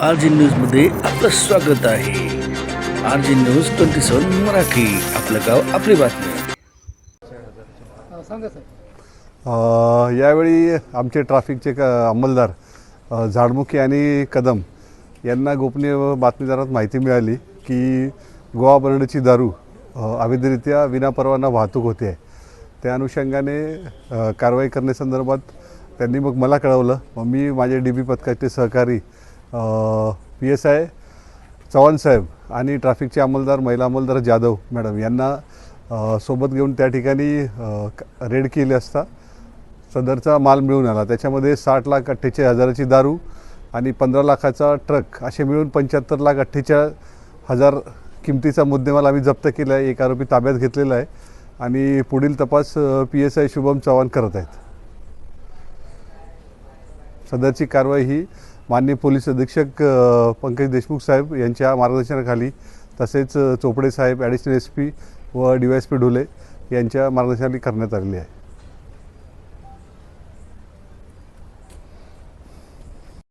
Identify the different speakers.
Speaker 1: RJ न्यूजमध्ये आपलं स्वागत आहे. RJ न्यूज 27 मराठी, आपलं गाव आपली बातमी.
Speaker 2: सांगा सर.
Speaker 3: यावेळी आमचे ट्रॅफिकचे अंमलदार झाडमुखी आणि कदम यांना गोपनीय बातमीदारात माहिती मिळाली की गोवा ब्रँडची दारू अवैधरित्या विनापरवाना वाहतूक होते आहे. त्या अनुषंगाने कारवाई करण्यासंदर्भात त्यांनी मग मला कळवलं. मग मी माझे DB पथकाचे सहकारी PSI चव्हाण साहेब आणि ट्रॅफिकचे अंमलदार महिला अंमलदार जाधव मॅडम यांना सोबत घेऊन त्या ठिकाणी रेड केली असता सदरचा माल मिळून आला. त्याच्यामध्ये 60,48,000ची दारू आणि 15 लाखाचा ट्रक असे मिळून 75,48,000 किमतीचा मुद्देमाल आम्ही जप्त केला आहे. एक आरोपी ताब्यात घेतलेला आहे आणि पुढील तपास PSI शुभम चव्हाण करत आहेत. सदरची कारवाई ही माननीय पोलीस अधीक्षक पंकज देशमुख साहेब यांच्या मार्गदर्शनाखाली तसेच चोपडे साहेब ॲडिशनल SP व DYSP ढोले यांच्या मार्गदर्शनाखाली करण्यात आलेली आहे.